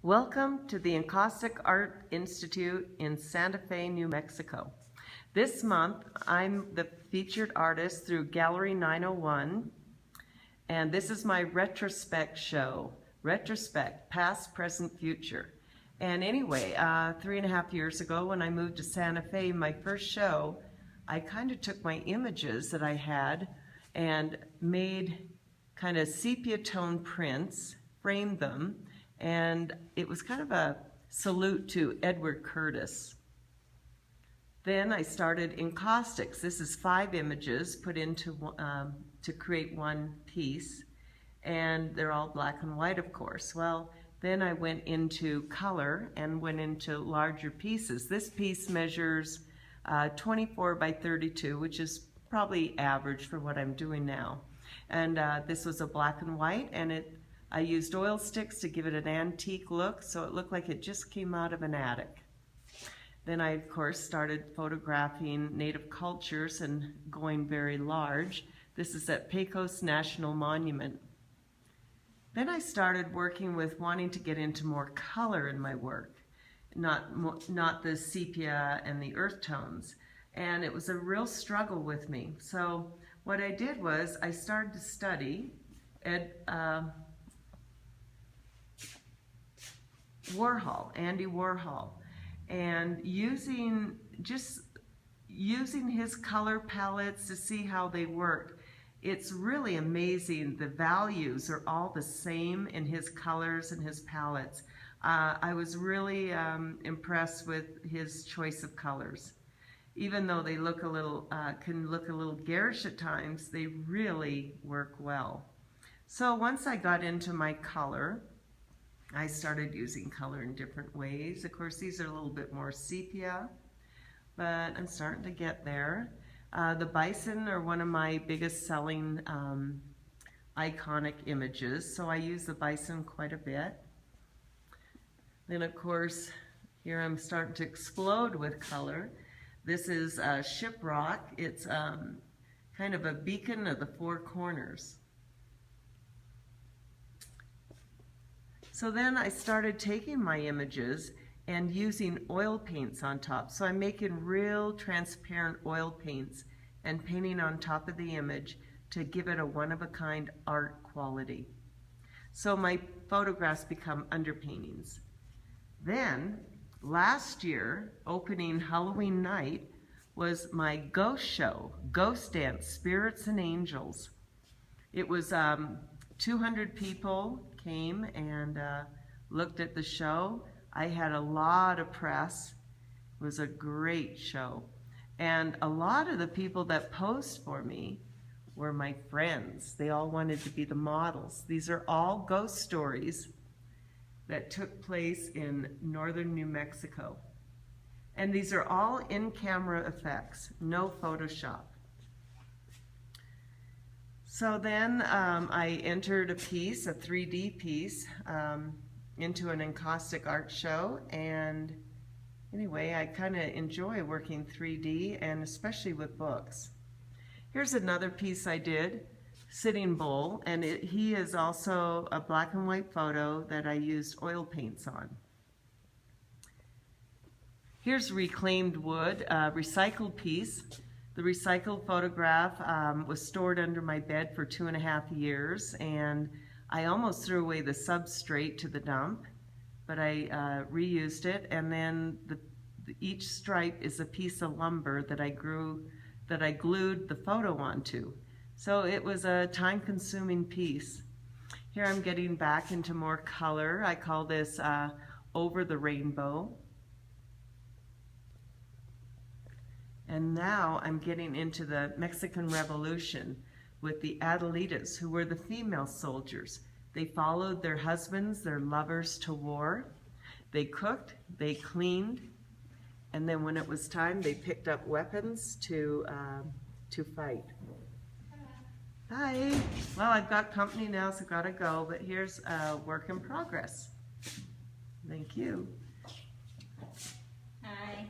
Welcome to the Encaustic Art Institute in Santa Fe, New Mexico. This month, I'm the featured artist through Gallery 901, and this is my Retrospect show. Retrospect, past, present, future. And anyway, 3.5 years ago when I moved to Santa Fe, my first show, I kind of took my images that I had and made kind of sepia tone prints, framed them, and it was kind of a salute to Edward Curtis. Then I started encaustics. This is 5 images put into to create one piece, and they're all black and white, of course. Well, then I went into color and went into larger pieces. This piece measures 24 by 32, which is probably average for what I'm doing now. And this was a black and white, and I used oil sticks to give it an antique look, so it looked like it just came out of an attic. Then I, of course, started photographing native cultures and going very large. This is at Pecos National Monument. Then I started working with wanting to get into more color in my work, not the sepia and the earth tones. And it was a real struggle with me. So what I did was I started to study Andy Warhol, and using his color palettes to see how they work. It's really amazing. The values are all the same in his colors and his palettes. I was really impressed with his choice of colors. Even though they look can look a little garish at times, they really work well. So once I got into my color, I started using color in different ways. Of course, these are a little bit more sepia, but I'm starting to get there. The bison are one of my biggest selling iconic images, so I use the bison quite a bit. Then, of course, here I'm starting to explode with color. This is Shiprock. It's kind of a beacon of the 4 corners. So then I started taking my images and using oil paints on top. So I'm making real transparent oil paints and painting on top of the image to give it a one-of-a-kind art quality. So my photographs become underpaintings. Then, last year, opening Halloween night, was my ghost show, Ghost Dance, Spirits and Angels. It was 200 people came and looked at the show. I had a lot of press. It was a great show. And a lot of the people that posed for me were my friends. They all wanted to be the models. These are all ghost stories that took place in northern New Mexico. And these are all in-camera effects, no Photoshop. So then I entered a piece, a 3D piece, into an encaustic art show, and anyway, I kind of enjoy working 3D, and especially with books. Here's another piece I did, Sitting Bull, and he is also a black and white photo that I used oil paints on. Here's reclaimed wood, a recycled piece. The recycled photograph was stored under my bed for 2.5 years, and I almost threw away the substrate to the dump, but I reused it, and then each stripe is a piece of lumber that I glued the photo onto. So it was a time-consuming piece. Here I'm getting back into more color. I call this Over the Rainbow. And now I'm getting into the Mexican Revolution with the Adelitas, who were the female soldiers. They followed their husbands, their lovers, to war. They cooked, they cleaned, and then when it was time, they picked up weapons to fight. Hi. Well, I've got company now, so gotta go, but here's a work in progress. Thank you. Hi.